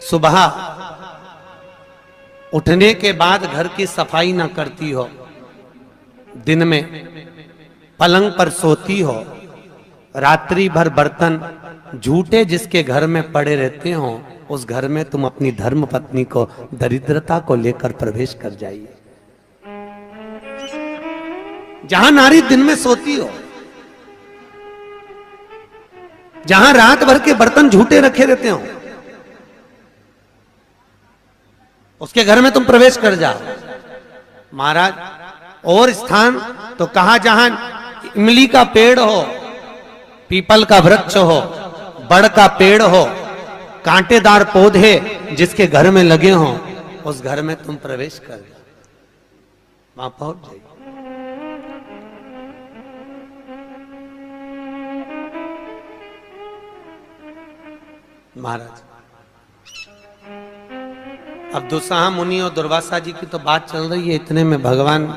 सुबह उठने के बाद घर की सफाई ना करती हो, दिन में पलंग पर सोती हो, रात्रि भर बर्तन झूठे जिसके घर में पड़े रहते हो, उस घर में तुम अपनी धर्म पत्नी को दरिद्रता को लेकर प्रवेश कर जाइए। जहां नारी दिन में सोती हो, जहां रात भर के बर्तन झूठे रखे रहते हो, उसके घर में तुम प्रवेश कर जाओ। महाराज और स्थान तो कहा जहां इमली का पेड़ हो, पीपल का वृक्ष हो, बड़ का पेड़ हो, कांटेदार पौधे जिसके घर में लगे हों, उस घर में तुम प्रवेश कर जाओ, वहां पहुंच जाइए। महाराज अब दुस्साह मुनि और दुर्वासा जी की तो बात चल रही है, इतने में भगवान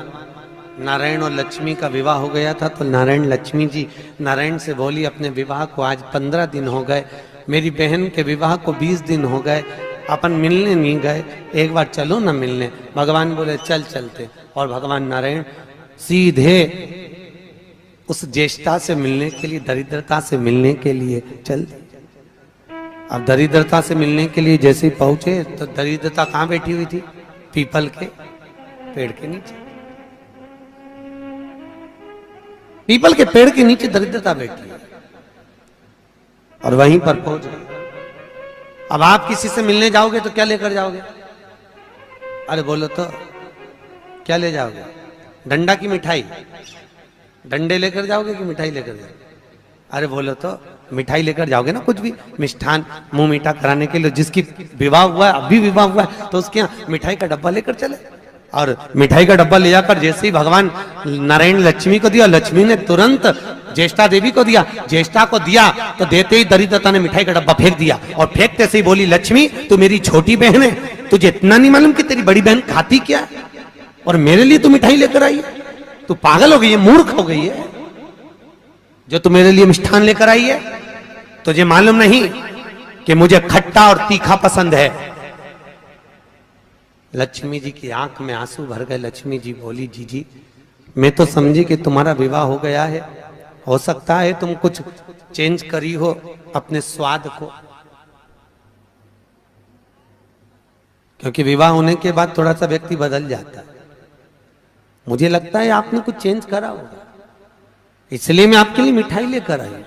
नारायण और लक्ष्मी का विवाह हो गया था। तो नारायण लक्ष्मी जी नारायण से बोली, अपने विवाह को आज 15 दिन हो गए, मेरी बहन के विवाह को 20 दिन हो गए, अपन मिलने नहीं गए, एक बार चलो ना मिलने। भगवान बोले चल चलते, और भगवान नारायण सीधे उस ज्येष्ठा से मिलने के लिए, दरिद्रता से मिलने के लिए चल। अब दरिद्रता से मिलने के लिए जैसे ही पहुंचे तो दरिद्रता कहां बैठी हुई थी? पीपल के पेड़ के नीचे। पीपल के पेड़ के नीचे दरिद्रता बैठी है और वहीं पर पहुंच गए। अब आप किसी से मिलने जाओगे तो क्या लेकर जाओगे? अरे बोलो तो क्या ले जाओगे? डंडा की मिठाई? डंडे लेकर जाओगे कि मिठाई लेकर जाओगे? अरे बोलो तो मिठाई लेकर जाओगे ना, कुछ भी मिष्ठान मुंह मीठा कराने के लिए। जिसकी विवाह हुआ है, अभी विवाह हुआ है, तो उसके यहाँ मिठाई का डब्बा लेकर चले। और मिठाई का डब्बा ले जाकर जैसे ही भगवान नारायण लक्ष्मी को दिया, लक्ष्मी ने तुरंत ज्येष्ठा देवी को दिया। ज्येष्ठा को दिया तो देते ही दरिद्रता ने मिठाई का डब्बा फेंक दिया, और फेंकते से ही बोली, लक्ष्मी तू मेरी छोटी बहन है, तुझे इतना नहीं मालूम कि तेरी बड़ी बहन खाती क्या है, और मेरे लिए तू मिठाई लेकर आई है? तू पागल हो गई है, मूर्ख हो गई है, जो तू मेरे लिए मिष्ठान लेकर आई है। तुझे मालूम नहीं कि मुझे खट्टा और तीखा पसंद है। लक्ष्मी जी की आंख में आंसू भर गए। लक्ष्मी जी बोली, जीजी मैं तो समझी कि तुम्हारा विवाह हो गया है, हो सकता है तुम कुछ चेंज करी हो अपने स्वाद को, क्योंकि विवाह होने के बाद थोड़ा सा व्यक्ति बदल जाता है। मुझे लगता है आपने कुछ चेंज करा होगा, इसलिए मैं आपके लिए मिठाई लेकर आई।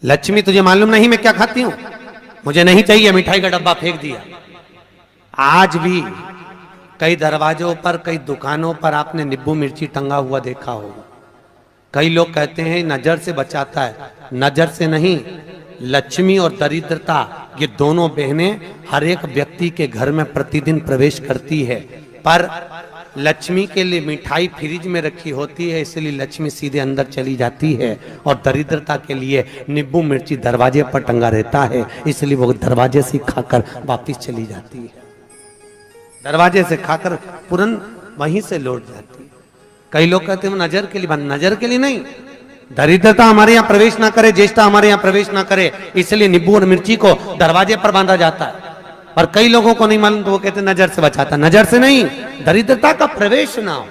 लक्ष्मी तुझे मालूम नहीं मैं क्या खाती हूं? मुझे नहीं चाहिए, मिठाई का डब्बा फेंक दिया। आज भी कई दरवाजों पर, कई दुकानों पर आपने नींबू मिर्ची टंगा हुआ देखा होगा। कई लोग कहते हैं नजर से बचाता है, नजर से नहीं, लक्ष्मी और दरिद्रता ये दोनों बहनें हर एक व्यक्ति के घर में प्रतिदिन प्रवेश करती है। पर लक्ष्मी के लिए मिठाई फ्रिज में रखी होती है, इसलिए लक्ष्मी सीधे अंदर चली जाती है, और दरिद्रता के लिए नींबू मिर्ची दरवाजे पर टंगा रहता है, इसलिए वो दरवाजे से खाकर वापिस चली जाती है। दरवाजे से खाकर तुरंत वहीं से लौट जाती है। कई लोग कहते हैं नजर के लिए, नजर के लिए नहीं, दरिद्रता हमारे यहाँ प्रवेश ना करे, ज्येष्ठा हमारे यहाँ प्रवेश ना करे, इसलिए नींबू और मिर्ची को दरवाजे पर बांधा जाता है। और कई लोगों को नहीं मालूम तो वो कहते हैं नजर से बचाता। नजर से नहीं, दरिद्रता का प्रवेश ना हो।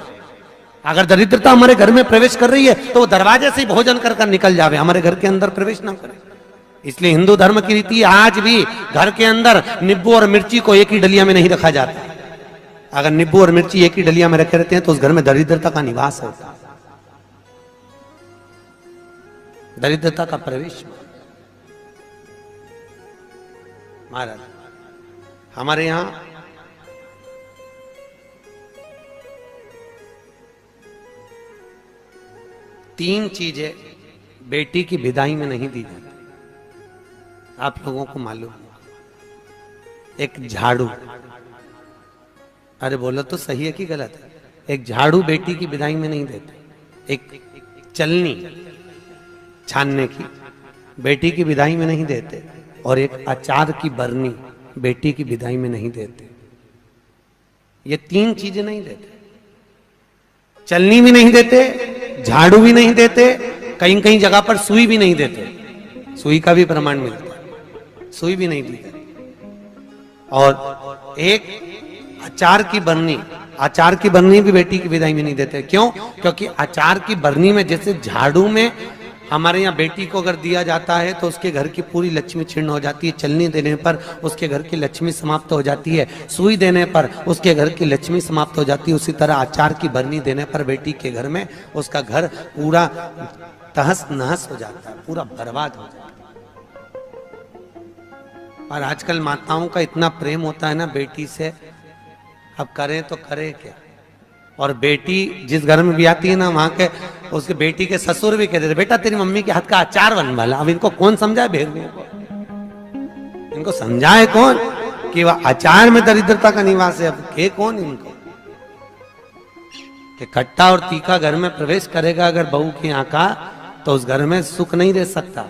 अगर दरिद्रता हमारे घर में प्रवेश कर रही है तो वो दरवाजे से भोजन कर कर निकल जावे, हमारे घर के अंदर प्रवेश ना करे। इसलिए हिंदू धर्म की रीति आज भी घर के अंदर नींबू और मिर्ची को एक ही डलिया में नहीं रखा जाता। अगर नींबू और मिर्ची एक ही डलिया में रखे रहते हैं तो उस घर में दरिद्रता का निवास होता है, दरिद्रता का प्रवेश। महाराज हमारे यहां तीन चीजें बेटी की विदाई में नहीं दी जाती, आप लोगों को मालूम है। एक झाड़ू, अरे बोलो तो सही है कि गलत है? एक झाड़ू बेटी की विदाई में नहीं देते। एक चलनी छानने की बेटी की विदाई में नहीं देते, और एक अचार की बरनी बेटी की विदाई में नहीं देते। ये तीन चीजें नहीं देते, चलनी भी नहीं देते, झाड़ू भी नहीं देते, कहीं कहीं जगह पर सुई भी नहीं देते। सुई का भी प्रमाण मिलता है, सुई भी नहीं दी गई। और एक अचार की बरनी, अचार की बरनी भी बेटी की विदाई में नहीं देते। क्यों? क्योंकि अचार की बरनी में जैसे झाड़ू में हमारे यहाँ बेटी को अगर दिया जाता है तो उसके घर की पूरी लक्ष्मी छिन्न हो जाती है, चलनी देने पर उसके घर की लक्ष्मी समाप्त हो जाती है, सुई देने पर उसके घर की लक्ष्मी समाप्त हो जाती है, उसी तरह अचार की बरनी देने पर बेटी के घर में उसका घर पूरा तहस नहस हो जाता है, पूरा बर्बाद हो जाता है। और आजकल माताओं का इतना प्रेम होता है ना बेटी से, अब करें तो करे क्या। और बेटी जिस घर में भी आती है ना, वहां के उसके बेटी के ससुर भी कहते थे बेटा तेरी मम्मी के हाथ का अचार बन वाला। अब इनको कौन समझाए भेड़ियों को, इनको समझाए कौन कि वह अचार में दरिद्रता का निवास है। अब के कौन इनको कि खट्टा और तीखा घर में प्रवेश करेगा अगर बहू की यहाँ का, तो उस घर में सुख नहीं रह सकता।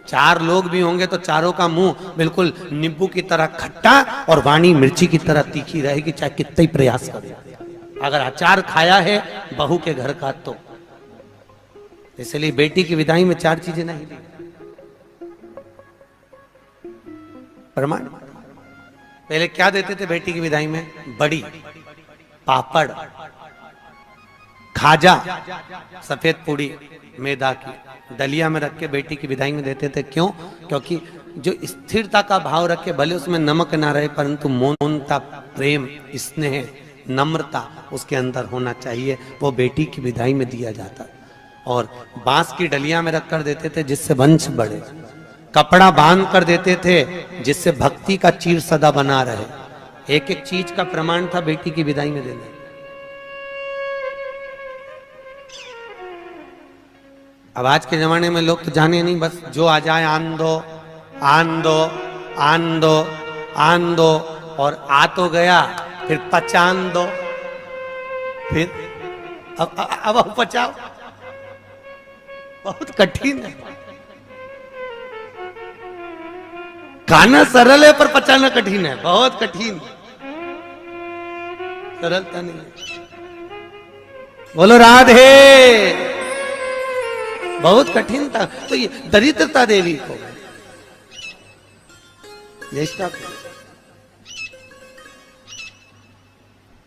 चार लोग भी होंगे तो चारों का मुंह बिल्कुल नींबू की तरह खट्टा और वाणी मिर्ची की तरह तीखी रहेगी, चाहे कितना ही प्रयास करे। अगर अचार खाया है बहू के घर का तो। इसलिए बेटी की विदाई में चार चीजें नहीं दी प्रमाण। पहले क्या देते थे बेटी की विदाई में? बड़ी, पापड़, खाजा, सफेद पूड़ी मैदा की, दलिया में रख के बेटी की विदाई में देते थे। क्यों? क्योंकि जो स्थिरता का भाव रखे, भले उसमें नमक ना रहे परंतु मौनता, प्रेम, स्नेह, नम्रता उसके अंदर होना चाहिए, वो बेटी की विदाई में दिया जाता। और बांस की डलिया में रख कर देते थे जिससे वंश बढ़े, कपड़ा बांध कर देते थे जिससे भक्ति का चीर सदा बना रहे। एक एक चीज का प्रमाण था बेटी की विदाई में देना। अब आज के जमाने में लोग तो जाने नहीं, बस जो आ जाए आन दो, आन दो, आन दो, आन दो, और आ तो गया फिर पचान दो, फिर अब पचाओ। बहुत कठिन है। खाना सरल है पर पचाना कठिन है, बहुत कठिन, सरलता नहीं है। बोलो राधे। बहुत कठिन था। तो ये दरिद्रता देवी को, ज्येष्ठा को,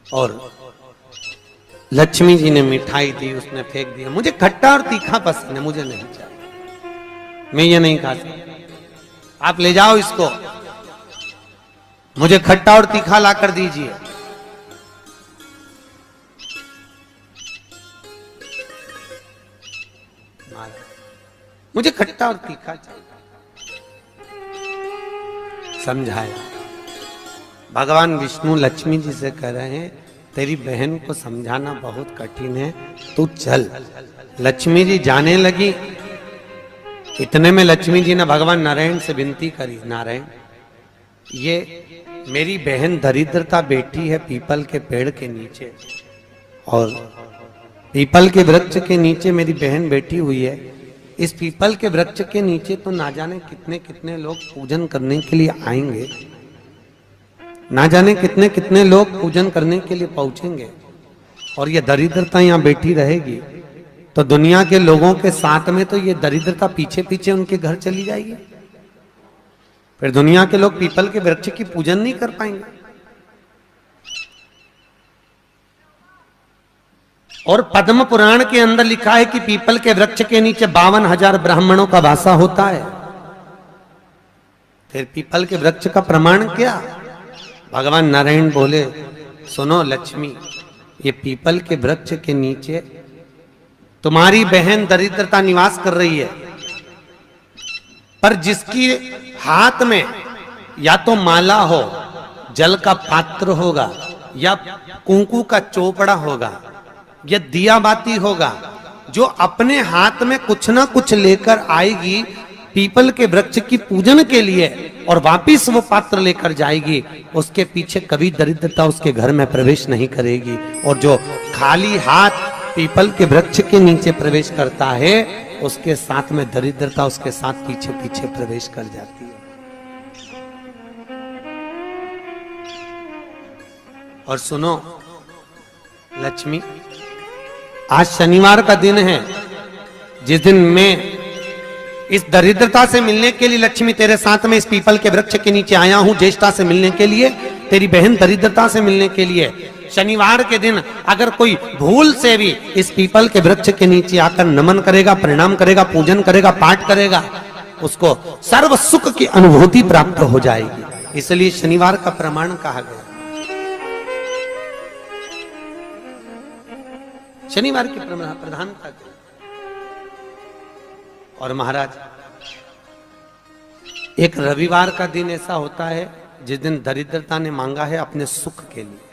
और लक्ष्मी जी ने मिठाई दी, उसने फेंक दिया। मुझे खट्टा और तीखा पसंद है, मुझे नहीं चाहिए, मैं ये नहीं खा सकता, आप ले जाओ इसको, मुझे खट्टा और तीखा ला कर दीजिए। मुझे खट्टा और तीखा चाहिए। समझाया। भगवान विष्णु लक्ष्मी जी से कह रहे हैं तेरी बहन को समझाना बहुत कठिन है, तू चल। लक्ष्मी जी जाने लगी। इतने में लक्ष्मी जी ने भगवान नारायण से विनती करी, नारायण ये मेरी बहन दरिद्रता बैठी है पीपल के पेड़ के नीचे, और पीपल के वृक्ष के नीचे मेरी बहन बैठी हुई है। इस पीपल के वृक्ष के नीचे तो ना जाने कितने कितने लोग पूजन करने के लिए आएंगे, ना जाने कितने कितने लोग पूजन करने के लिए पहुंचेंगे, और ये दरिद्रता यहाँ बैठी रहेगी तो दुनिया के लोगों के साथ में तो ये दरिद्रता पीछे पीछे उनके घर चली जाएगी। फिर दुनिया के लोग पीपल के वृक्ष की पूजन नहीं कर पाएंगे। और पद्म पुराण के अंदर लिखा है कि पीपल के वृक्ष के नीचे 52,000 ब्राह्मणों का वासा होता है। फिर पीपल के वृक्ष का प्रमाण क्या? भगवान नारायण बोले, सुनो लक्ष्मी, ये पीपल के वृक्ष के नीचे तुम्हारी बहन दरिद्रता निवास कर रही है, पर जिसकी हाथ में या तो माला हो, जल का पात्र होगा, या कुंकू का चोपड़ा होगा, या दिया बाती होगा, जो अपने हाथ में कुछ ना कुछ लेकर आएगी पीपल के वृक्ष की पूजन के लिए और वापिस वो पात्र लेकर जाएगी, उसके पीछे कभी दरिद्रता उसके घर में प्रवेश नहीं करेगी। और जो खाली हाथ पीपल के वृक्ष के नीचे प्रवेश करता है, उसके साथ में दरिद्रता उसके साथ पीछे पीछे प्रवेश कर जाती है। और सुनो लक्ष्मी, आज शनिवार का दिन है, जिस दिन मैं इस दरिद्रता से मिलने के लिए लक्ष्मी तेरे साथ में इस पीपल के वृक्ष के नीचे आया हूं, ज्येष्ठा से मिलने के लिए, तेरी बहन दरिद्रता से मिलने के लिए। शनिवार के दिन अगर कोई भूल से भी इस पीपल के वृक्ष के नीचे आकर नमन करेगा, प्रणाम करेगा, पूजन करेगा, पाठ करेगा, उसको सर्व सुख की अनुभूति प्राप्त हो जाएगी। इसलिए शनिवार का प्रमाण कहा गया। शनिवार की प्रधानता। और महाराज, एक रविवार का दिन ऐसा होता है जिस दिन दरिद्रता ने मांगा है अपने सुख के लिए।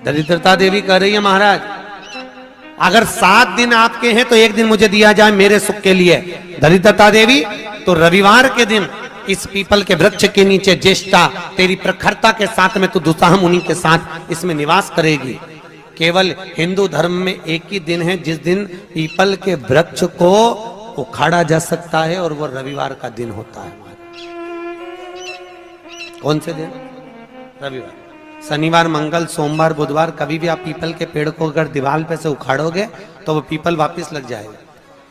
दरिद्रता देवी कह रही है, महाराज अगर 7 दिन आपके हैं तो एक दिन मुझे दिया जाए मेरे सुख के लिए। दरिद्रता देवी, तो रविवार के दिन इस पीपल के वृक्ष के नीचे ज्येष्ठा तेरी प्रखरता के साथ में तू दुसाह मुनि के साथ इसमें निवास करेगी। केवल हिंदू धर्म में एक ही दिन है जिस दिन पीपल के वृक्ष को उखाड़ा जा सकता है, और वो रविवार का दिन होता है। कौन से दिन? रविवार। शनिवार, मंगल, सोमवार, बुधवार कभी भी आप पीपल के पेड़ को अगर दीवार पे से उखाड़ोगे तो वो पीपल वापस लग जाएगा।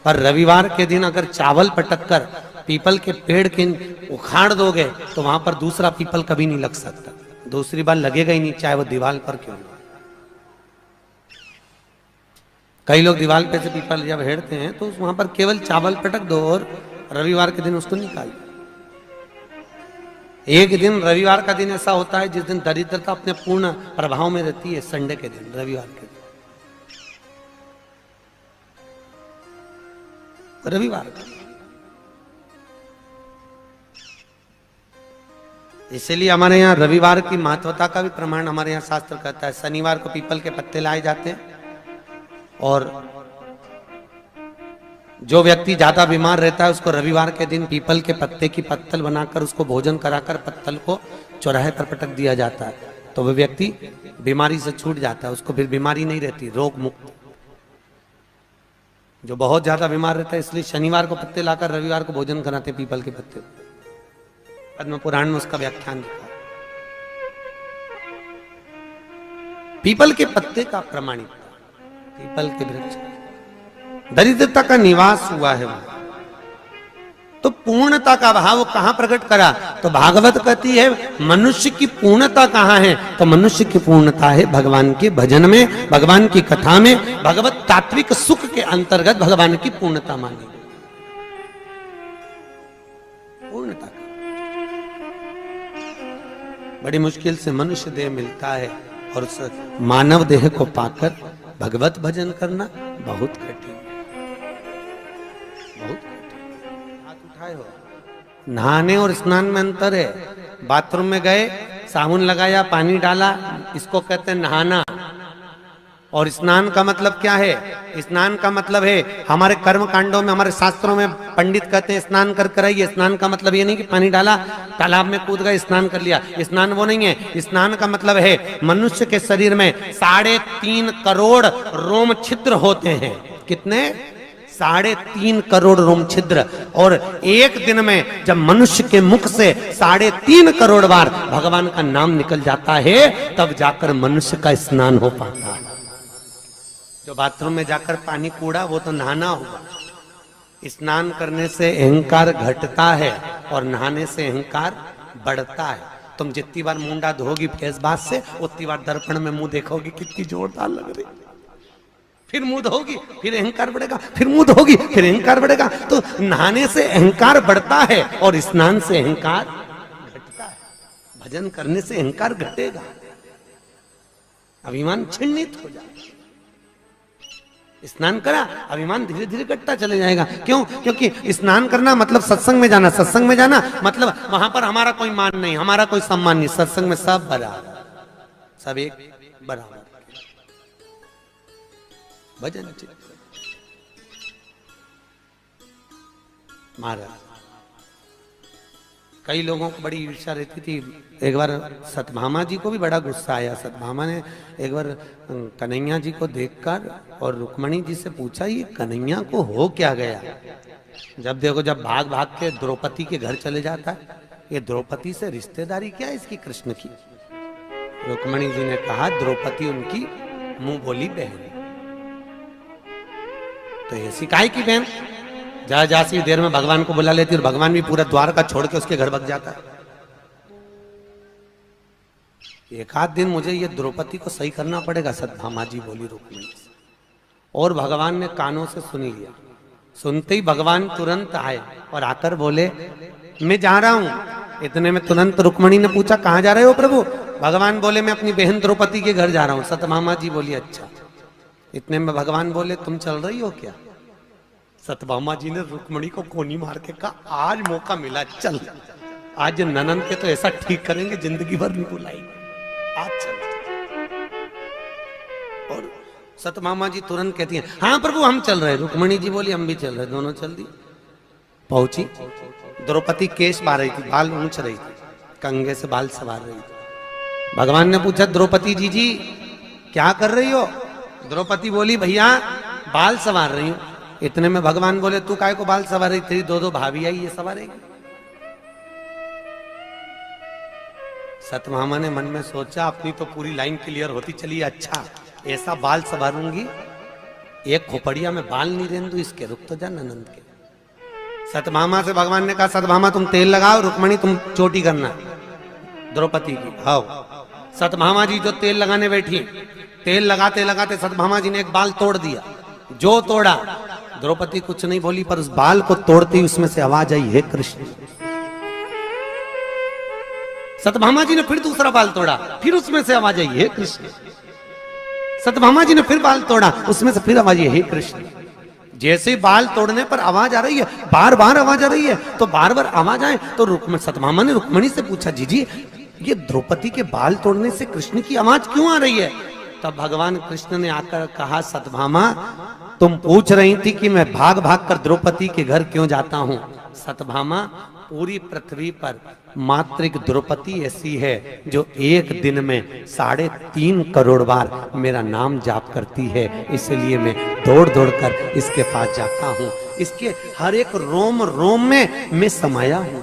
पर रविवार के दिन अगर चावल पटक कर पीपल के पेड़ के उखाड़ दोगे तो वहां पर दूसरा पीपल कभी नहीं लग सकता, दूसरी बार लगेगा ही नहीं, चाहे वो दीवार पर क्यों ना। कई लोग दीवार पे से पीपल जब हेड़ते हैं तो वहां पर केवल चावल पटक दो और रविवार के दिन उसको निकाल। एक दिन रविवार का दिन ऐसा होता है जिस दिन दरिद्रता अपने पूर्ण प्रभाव में रहती है, संडे के दिन, रविवार के दिन, रविवार का। इसलिए हमारे यहाँ रविवार की महत्वता का भी प्रमाण हमारे यहाँ शास्त्र कहता है। शनिवार को पीपल के पत्ते लाए जाते हैं, और जो व्यक्ति ज्यादा बीमार रहता है उसको रविवार के दिन पीपल के पत्ते की पत्तल बनाकर उसको भोजन कराकर पत्तल को चौराहे पर पटक दिया जाता है, तो वह व्यक्ति बीमारी से छूट जाता है, उसको फिर बीमारी नहीं रहती, रोग मुक्त। जो बहुत ज्यादा बीमार रहता है इसलिए शनिवार को पत्ते लाकर रविवार को भोजन कराते पीपल के पत्ते। पद्म पुराण में उसका व्याख्यान लिखा। पीपल के पत्ते का प्रमाणित, पीपल के वृक्ष, दरिद्रता का निवास हुआ है वहां, तो पूर्णता का भाव कहां प्रकट करा? तो भागवत कहती है मनुष्य की पूर्णता कहां है? तो मनुष्य की पूर्णता है भगवान के भजन में, भगवान की कथा में, भगवत तात्विक सुख के अंतर्गत भगवान की पूर्णता मानी। पूर्णता का बड़ी मुश्किल से मनुष्य देह मिलता है, और उस मानव देह को पाकर भगवत भजन करना बहुत कठिन, बहुत कठिन। हाथ उठाए हो। नहाने और स्नान में अंतर है। बाथरूम में गए, साबुन लगाया, पानी डाला, इसको कहते हैं नहाना। और स्नान का मतलब क्या है? स्नान का मतलब है हमारे कर्म कांडों में, हमारे शास्त्रों में पंडित कहते हैं स्नान कर कर आइए। स्नान का मतलब ये नहीं कि पानी डाला, तालाब में कूद गए, स्नान कर लिया, स्नान वो नहीं है। स्नान का मतलब है मनुष्य के शरीर में 3.5 करोड़ रोम छिद्र होते हैं। कितने? 3.5 करोड़ रोम छिद्र। और एक दिन में जब मनुष्य के मुख से 3.5 करोड़ बार भगवान का नाम निकल जाता है, तब जाकर मनुष्य का स्नान हो पाता है। जो बाथरूम में जाकर पानी कूड़ा वो तो नहाना होगा। स्नान करने से अहंकार घटता है और नहाने से अहंकार बढ़ता है। तुम जितनी बार मुंडा धोगी फेस बात से, उतनी बार दर्पण में मुंह देखोगी कितनी जोरदार लग रही, फिर मुंह धोगी, फिर अहंकार बढ़ेगा, फिर मुंह धोगी, फिर अहंकार बढ़ेगा। तो नहाने से अहंकार बढ़ता है और स्नान से अहंकार घटता है। भजन करने से अहंकार घटेगा, अभिमान छिन्नित हो जाएगा। स्नान करा, अभिमान धीरे धीरे घटता चले जाएगा। क्यों? क्योंकि स्नान करना मतलब सत्संग में जाना, सत्संग में जाना मतलब वहां पर हमारा कोई मान नहीं, हमारा कोई सम्मान नहीं। सत्संग में सब बराबर, सब एक बराबर। भजन महाराज, कई लोगों को बड़ी ईर्ष्या रहती थी। एक बार सतभामा जी को भी बड़ा गुस्सा आया। सतभामा ने एक बार कन्हैया जी को देखकर और रुक्मणी जी से पूछा, ये कन्हैया को हो क्या गया? जब देखो, जब भाग भाग के द्रौपदी के घर चले जाता है, ये द्रौपदी से रिश्तेदारी क्या है इसकी कृष्ण की? रुक्मणी जी ने कहा, द्रौपदी उनकी मुंह बोली बहन। तो ऐसी काहे की बहन, जा जा सी देर में भगवान को बुला लेती और भगवान भी पूरा द्वार का छोड़ के उसके घर भग जाता है। एक आध दिन मुझे ये द्रौपदी को सही करना पड़ेगा, सत्यभामा जी बोली रुक्मिणी से। और भगवान ने कानों से सुन लिया। सुनते ही भगवान तुरंत आए और आकर बोले मैं जा रहा हूं। इतने में तुरंत रुक्मिणी ने पूछा कहां जा रहे हो प्रभु? भगवान बोले मैं अपनी बहन द्रौपदी के घर जा रहा हूं। सत्यभामा जी बोली अच्छा। इतने में भगवान बोले तुम चल रही हो क्या? सत्यभामा जी ने रुक्मिणी को कोनी मार के कहा आज मौका मिला, चल आज ननंद के तो ऐसा ठीक करेंगे जिंदगी भर नहीं बुलाएंगे, आज चल। और सत्यभामा जी तुरंत कहती हैं हाँ प्रभु हम चल रहे। रुक्मिणी जी बोली हम भी चल रहे। दोनों चल दी। पहुंची, द्रौपदी केश बार रही थी, बाल ऊंच रही थी, कंघे से बाल सवार रही थी। भगवान ने पूछा द्रौपदी जी क्या कर रही हो? द्रौपदी बोली भैया बाल संवार रही हूं। इतने में भगवान बोले तू काय को बाल संवार रही? तेरी दो दो भाभी आई, ये संवारेगी। सत्यभामा ने मन में सोचा अपनी तो पूरी लाइन क्लियर होती चली, अच्छा ऐसा बाल संवारूंगी, एक खोपड़िया में बाल नहीं रहने दूं इसके, रुक तो जा ननंद के। सत्यभामा से भगवान ने कहा सत्यभामा तुम तेल लगाओ, रुक्मिणी तुम चोटी करना द्रौपदी की। आओ। सत्यभामा जी जो तेल लगाने बैठी, तेल लगाते लगाते सत्यभामा जी ने एक बाल तोड़ दिया। जो तोड़ा, द्रौपदी कुछ नहीं बोली, पर उस बाल को तोड़ती उसमें से आवाज आई हे कृष्ण। सत्यभामा जी ने फिर दूसरा बाल तोड़ा, फिर उसमें से आवाज आई हे कृष्ण। सत्यभामा जी ने फिर बाल तोड़ा, उसमें से फिर आवाज आई हे कृष्ण। जैसे बाल तोड़ने पर आवाज आ रही है, बार बार आवाज आ रही है, तो बार बार आवाज आए तो सत्यभामा ने रुक्मिणी से पूछा जी ये द्रौपदी के बाल तोड़ने से कृष्ण की आवाज क्यों आ रही है? तब भगवान कृष्ण ने आकर कहा सत्यभामा तुम पूछ रही थी कि मैं भाग भाग कर द्रौपदी के घर क्यों जाता हूं। सत्यभामा पूरी पृथ्वी पर मात्र एक द्रौपदी ऐसी है जो एक दिन में 3.5 करोड़ बार मेरा नाम जाप करती है, इसलिए मैं दौड़ दौड़ कर इसके पास जाता हूं। इसके हर एक रोम रोम में मैं समाया हूं,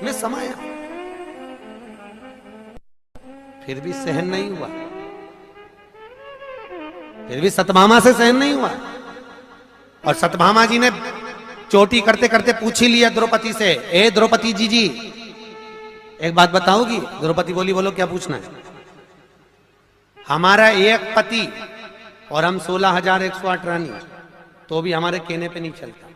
मैं समाया। फिर भी सहन नहीं हुआ, फिर भी सत्यभामा से सहन नहीं हुआ। और सत्यभामा जी ने चोटी करते करते पूछ ही लिया द्रौपदी से, ए द्रौपदी जी एक बात बताओगी? द्रौपदी बोली बोलो क्या पूछना है? हमारा एक पति और हम 16,108 रानी, तो भी हमारे कहने पे नहीं चलता।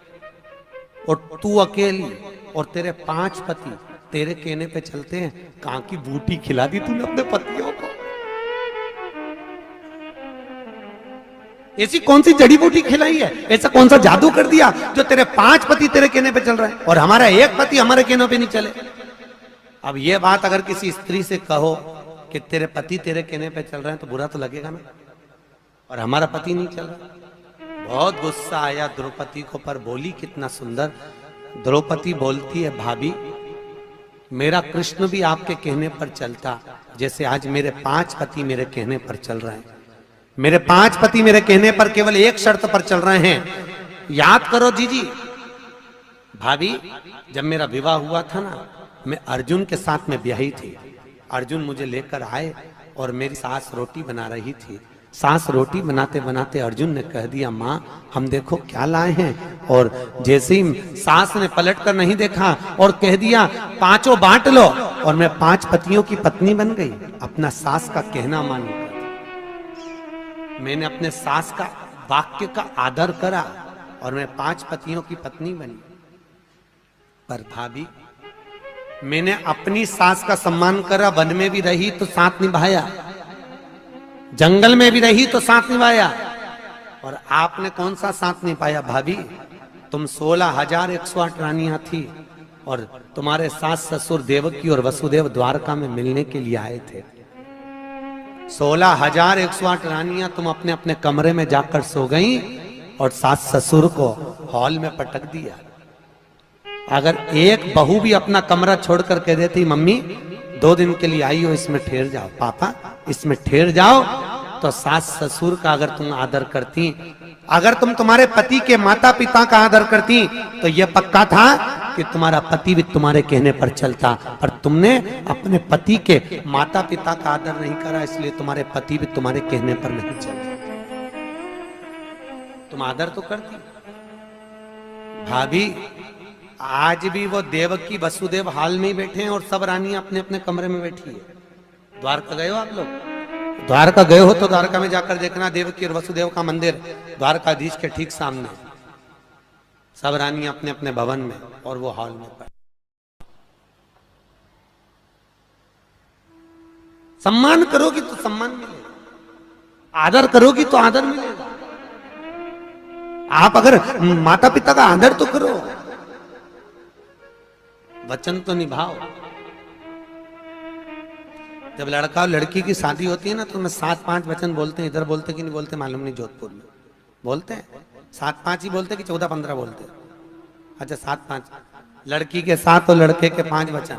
और तू अकेली और तेरे 5 पति तेरे कहने पे चलते हैं। कहां की बूटी खिला दी तूने अपने पतियों को? ऐसी कौन सी जड़ी बूटी खिलाई है? ऐसा कौन सा जादू कर दिया जो तेरे 5 पति तेरे कहने पे चल रहे हैं और हमारा एक पति हमारे कहने पे नहीं चले? अब ये बात अगर किसी स्त्री से कहो कि तेरे पति तेरे कहने पे चल रहे हैं तो बुरा तो लगेगा ना, और हमारा पति नहीं चल रहा। बहुत गुस्सा आया द्रौपदी को, पर बोली कितना सुंदर। द्रौपदी बोलती है भाभी मेरा कृष्ण भी आपके कहने पर चलता, जैसे आज मेरे 5 पति मेरे कहने पर चल रहे हैं। मेरे 5 पति मेरे कहने पर केवल एक शर्त पर चल रहे हैं। याद करो जी भाभी, जब मेरा विवाह हुआ था ना, मैं अर्जुन के साथ में ब्याही थी। अर्जुन मुझे लेकर आए और मेरी सास रोटी बना रही थी। सास रोटी बनाते बनाते अर्जुन ने कह दिया माँ हम देखो क्या लाए हैं, और जैसे ही सास ने पलट कर नहीं देखा और कह दिया 5 बांट लो, और मैं 5 पतियों की पत्नी बन गई। अपना सास का कहना मानकर मैंने अपने सास का वाक्य का आदर करा और मैं 5 पतियों की पत्नी बनी। पर भाभी मैंने अपनी सास का सम्मान करा, वन में भी रही तो साथ निभाया, जंगल में भी रही तो साथ निभाया, और आपने कौन सा साथ निभाया भाभी? तुम 16,108 रानियां थी और तुम्हारे सास ससुर देवकी और वसुदेव द्वारका में मिलने के लिए आए थे। 16,108 रानियां तुम अपने अपने कमरे में जाकर सो गई और सास ससुर को हॉल में पटक दिया। अगर एक बहू भी अपना कमरा छोड़कर कह देती मम्मी 2 दिन के लिए आई हो, इसमें ठहर जाओ, पापा इसमें ठहर जाओ, तो सास ससुर का अगर तुम आदर करती, अगर तुम तुम्हारे पति के माता पिता का आदर करती, तो यह पक्का था कि तुम्हारा पति भी तुम्हारे कहने पर चलता। पर तुमने अपने पति के माता पिता का आदर नहीं करा, इसलिए तुम्हारे पति भी तुम्हारे कहने पर नहीं चलते। तुम आदर तो करती। भाभी आज भी वो देवकी वसुदेव हाल में ही बैठे हैं और सब रानियां अपने अपने कमरे में बैठी है। द्वारका गए हो आप लोग? द्वारका गए हो तो द्वारका में जाकर देखना, देवकी और वसुदेव का मंदिर द्वारकाधीश के ठीक सामने, सब रानियां अपने अपने भवन में और वो हॉल में। सम्मान करोगी तो सम्मान मिलेगा, आदर करोगी तो आदर मिलेगा। आप अगर माता पिता का आदर तो करो, वचन तो निभाओ। जब लड़का और लड़की की शादी होती है ना तो मैं 7-5 वचन बोलते हैं। इधर बोलते कि नहीं बोलते मालूम नहीं, जोधपुर में बोलते हैं 7-5 ही बोलते कि 14-15 बोलते हैं? अच्छा 7-5। लड़की के 7 और लड़के के 5 वचन।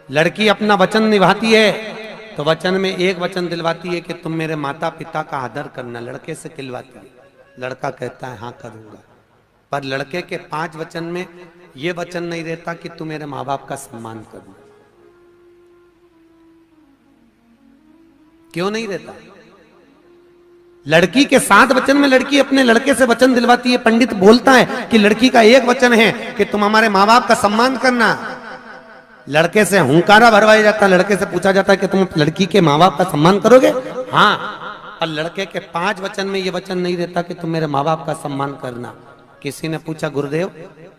लड़की अपना वचन निभाती है तो वचन में एक वचन दिलवाती है कि तुम मेरे माता पिता का आदर करना, लड़के से दिलवाती है। लड़का कहता है हाँ करूंगा। पर लड़के के 5 वचन में यह वचन नहीं रहता कि तू मेरे माँ बाप का सम्मान करना। क्यों नहीं रहता? लड़की के 7 वचन में लड़की अपने लड़के से वचन दिलवाती है। पंडित बोलता है कि लड़की का एक वचन है कि तुम हमारे माँ बाप का सम्मान करना। लड़के से हुंकारा भरवाया जाता है, लड़के से पूछा जाता है कि तुम लड़की के माँ बाप का सम्मान करोगे? हाँ। और लड़के के 5 वचन में यह वचन नहीं रहता कि तुम मेरे माँ बाप का सम्मान करना। किसी ने पूछा गुरुदेव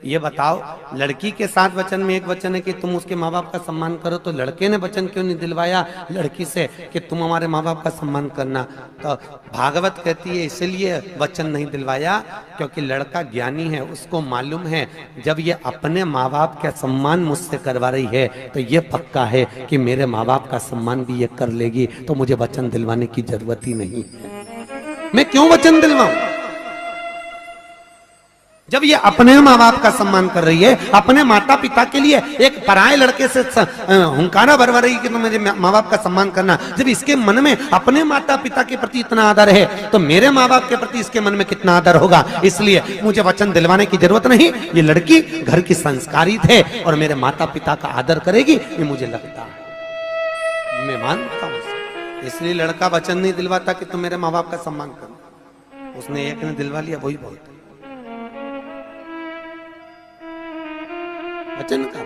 ये बताओ, लड़की के 7 वचन में एक वचन है कि तुम उसके माँ बाप का सम्मान करो, तो लड़के ने वचन क्यों नहीं दिलवाया लड़की से कि तुम हमारे माँ बाप का सम्मान करना? तो भागवत कहती है इसलिए वचन नहीं दिलवाया क्योंकि लड़का ज्ञानी है, उसको मालूम है जब ये अपने माँ बाप का सम्मान मुझसे करवा रही है तो ये पक्का है कि मेरे माँ बाप का सम्मान भी ये कर लेगी, तो मुझे वचन दिलवाने की जरूरत ही नहीं है। मैं क्यों वचन दिलवाऊं? जब ये अपने माँ बाप का सम्मान कर रही है, अपने माता पिता के लिए एक पराये लड़के से हुंकारा भरवा रही है कि तुम मेरे माँ बाप का सम्मान करना, जब इसके मन में अपने माता पिता के प्रति इतना आदर है तो मेरे माँ बाप के प्रति इसके मन में कितना आदर होगा। इसलिए मुझे वचन दिलवाने की जरूरत नहीं। ये लड़की घर की संस्कारित है और मेरे माता पिता का आदर करेगी, ये मुझे लगता है, मैं मानता हूं। इसलिए लड़का वचन नहीं दिलवाता कि तुम मेरे माँ बाप का सम्मान करना। उसने एक ने दिलवा लिया, वही बहुत वचन का